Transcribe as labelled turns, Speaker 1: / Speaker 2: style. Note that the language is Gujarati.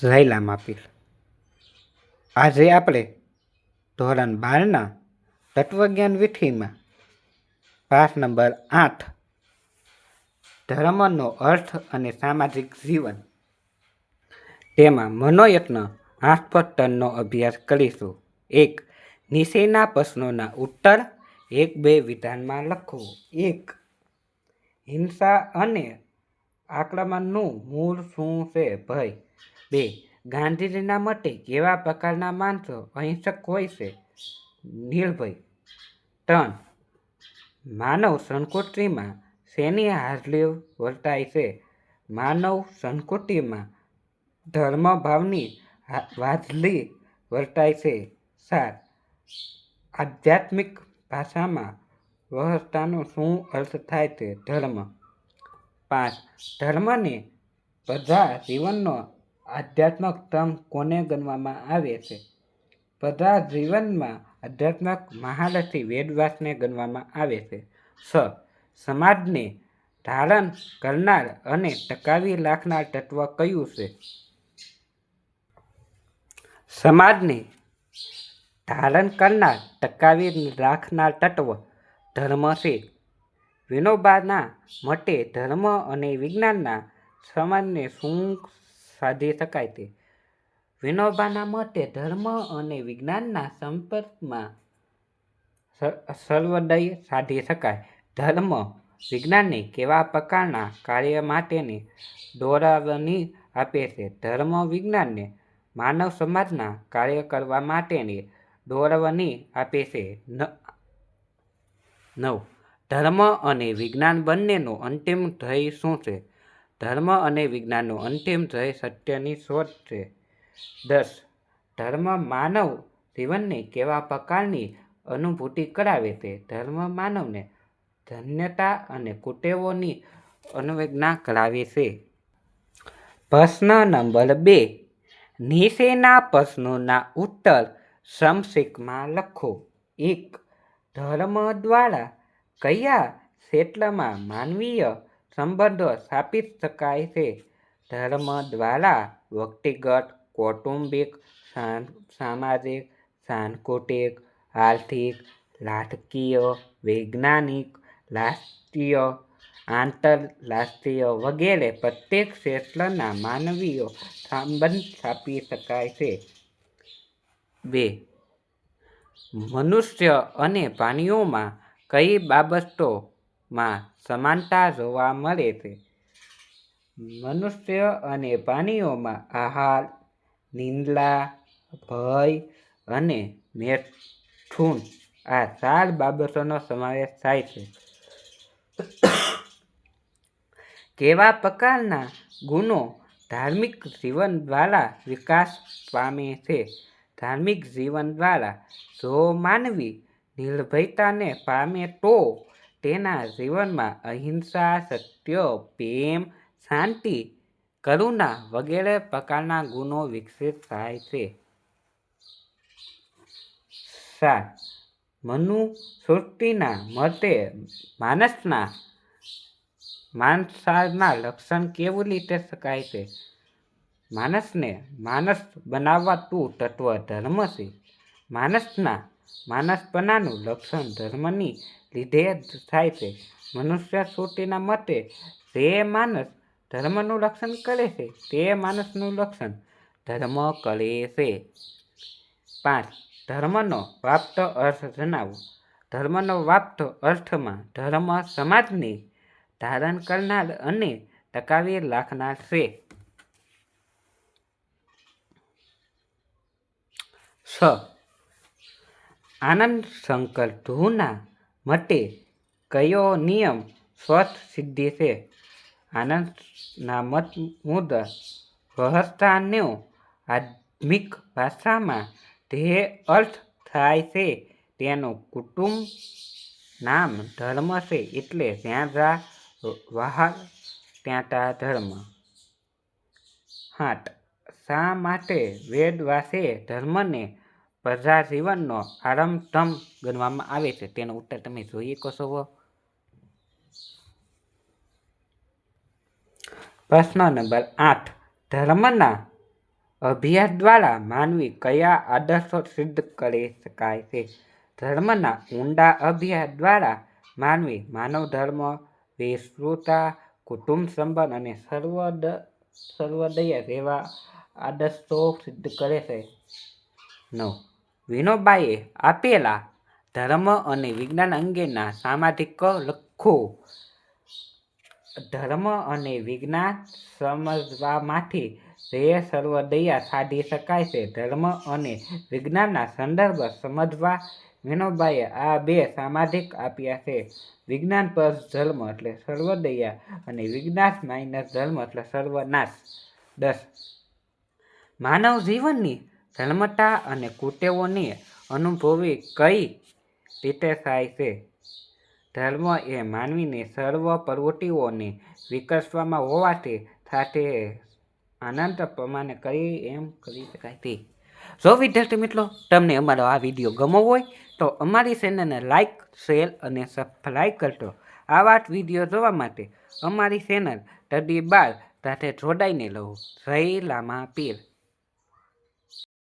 Speaker 1: ઝાયલા માપીલ. આજે આપણે ધોરણ 12ના તત્વજ્ઞાન વિષયમાં પાઠ નંબર 8 ધર્મનો અર્થ અને સામાજિક જીવન તેમાં મનોયત્ન 8 અભ્યાસ કરીશું. 1. નીચેના પ્રશ્નોના ઉત્તર 1-2 વિધાનમાં લખો. 1. હિંસા અને આક્રમણનું મૂળ શું છે? ભય. 2. ગાંધીજીના મતે કેવા પ્રકારના માણસો અહિંસક હોય છે? નિર્ભય. 3. માનવ સંસ્કૃતિમાં શેની હાજરી વર્તાય છે? માનવ સંસ્કૃતિમાં ધર્મભાવની હાજરી વર્તાય છે. 4. આધ્યાત્મિક ભાષામાં વ્યવસ્થાનો શું અર્થ થાય છે? ધર્મ. 5. ધર્મને પ્રજા જીવનનો આધ્યાત્મક ધર્મ કોને ગણવામાં આવે છે? પ્રજા જીવનમાં આધ્યાત્મક મહારથી વેદવ્યાસને ગણવામાં આવે છે. 6. સમાજને ધારણ કરનાર અને ટકાવી રાખનાર તત્વ કયું છે? સમાજને ધારણ કરનાર ટકાવી રાખનાર તત્વ ધર્મ છે. વિનોબાના મતે ધર્મ અને વિજ્ઞાનના સંબંધને શું સાધી શકાય છે? વિનોબાના મતે ધર્મ અને વિજ્ઞાનના સંપર્કમાં સર્વોદય સાધી શકાય. ધર્મ વિજ્ઞાનને કેવા પ્રકારના કાર્ય માટેની દોરવણી આપે છે? ધર્મ વિજ્ઞાનને માનવ સમાજના કાર્ય કરવા માટેની દોરવણી આપે છે. 9. ધર્મ અને વિજ્ઞાન બંનેનું અંતિમ ધ્યેય શું છે? ધર્મ અને વિજ્ઞાનનું અંતિમ ધ્યેય સત્યની શોધ છે. 10. ધર્મ માનવ જીવનને કેવા પ્રકારની અનુભૂતિ કરાવે છે? ધર્મ માનવને ધન્યતા અને કુટેવોની અનુવેદના કરાવે છે. પ્રશ્ન નંબર 2. નીચેના પ્રશ્નોના ઉત્તર સંક્ષિપ્તમાં લખો. 1. ધર્મ દ્વારા કયા ક્ષેત્રમાં માનવીય સંબંધો સ્થાપિત શકાય છે? ધર્મ દ્વારા વ્યક્તિગત, કૌટુંબિક, સામાજિક, સાંસ્કૃતિક, આર્થિક, રાજકીય, વૈજ્ઞાનિક, રાષ્ટ્રીય, આંતરરાષ્ટ્રીય વગેરે પ્રત્યેક ક્ષેત્રના માનવીય સંબંધ સ્થાપી શકાય છે. 2. મનુષ્ય અને પ્રાણીઓમાં કઈ બાબતોમાં સમાનતા જોવા મળે છે? મનુષ્ય અને પ્રાણીઓમાં આહાર, નિદ્રા, ભય અને મૈથુન આ 4 બાબતોનો સમાવેશ થાય છે. કેવા પ્રકારના ગુણો ધાર્મિક જીવન દ્વારા વિકાસ પામે છે? ધાર્મિક જીવન દ્વારા જો માનવી નિર્ભયતાને પામે તો તેના જીવનમાં અહિંસા, સત્ય, પ્રેમ, શાંતિ, કરુણા વગેરે પ્રકારના ગુણો વિકસિત થાય છે. 7. મનુસ્મૃતિના મતે માણસના લક્ષણ કેવી રીતે શકાય છે? માણસને માણસ બનાવતું તત્વ ધર્મ છે. માણસના માણસપણાનું લક્ષણ ધર્મની લીધે જ થાય છે. મનુસ્મૃતિના મતે જે માણસ ધર્મનું રક્ષણ કરે છે તે માણસનું રક્ષણ ધર્મ કરે છે. 5. ધર્મનો વ્યાપ્ત અર્થ જણાવો. ધર્મનો વ્યાપ્ત અર્થમાં ધર્મ સમાજને ધારણ કરનાર અને ટકાવી રાખનાર છે. 6. આનંદ શંકર ધ્રુવના મતે કયો નિયમ સ્વતઃ સિદ્ધ છે? આનંદના મત મુજબ વ્યવસ્થાનો આધુનિક ભાષામાં જે અર્થ થાય છે તેનું કુટુંબ નામ ધર્મ છે. એટલે જ્યાં જ્યાં વ્યવહાર ત્યાં ધર્મ. 7. શા માટે વેદવ્યાસે ધર્મને પ્રજાજીવનનો આરંભ ધર્મ ગણવામાં આવે છે? તેનો ઉત્તર તમે જોઈ શકો છો. પ્રશ્ન નંબર 8. ધર્મના અભ્યાસ દ્વારા માનવી કયા આદર્શો સિદ્ધ કરી શકાય છે? ધર્મના ઊંડા અભ્યાસ દ્વારા માનવી માનવ ધર્મ, વિશ્વતા, કુટુંબ સંબંધ અને સર્વદયા જેવા આદર્શો સિદ્ધ કરે છે. 9. વિનોબાએ આપેલા ધર્મ અને વિજ્ઞાન અંગેના સામાજિક લખો. ધર્મ અને વિજ્ઞાન સમજવામાંથી જે સર્વદયા સાધી શકાય છે. ધર્મ અને વિજ્ઞાનના સંદર્ભ સમજવા વિનોબાએ આ બે સામાજિક આપ્યા છે. વિજ્ઞાન પ્લસ ધર્મ એટલે સર્વદયા અને વિજ્ઞાન માઇનસ ધર્મ એટલે સર્વનાશ. 10. માનવ જીવનની ધર્મતા અને કુટેવોની અનુભૂતિ કઈ રીતે થાય છે? ધર્મ એ માનવીની સર્વ પ્રવૃત્તિઓને વિકસાવવામાં હોવાથી સાથે આનંદ પ્રમાણે કરી શકાય છે. જો વિદ્યાર્થી મિત્રો તમને અમારો આ વિડીયો ગમ્યો હોય તો અમારી ચેનલને લાઇક, શેર અને સબસ્ક્રાઈબ કરજો. આવા જ વિડીયો જોવા માટે અમારી ચેનલ સ્ટડી બાર સાથે જોડાઈને રહો. જય લામા પીર.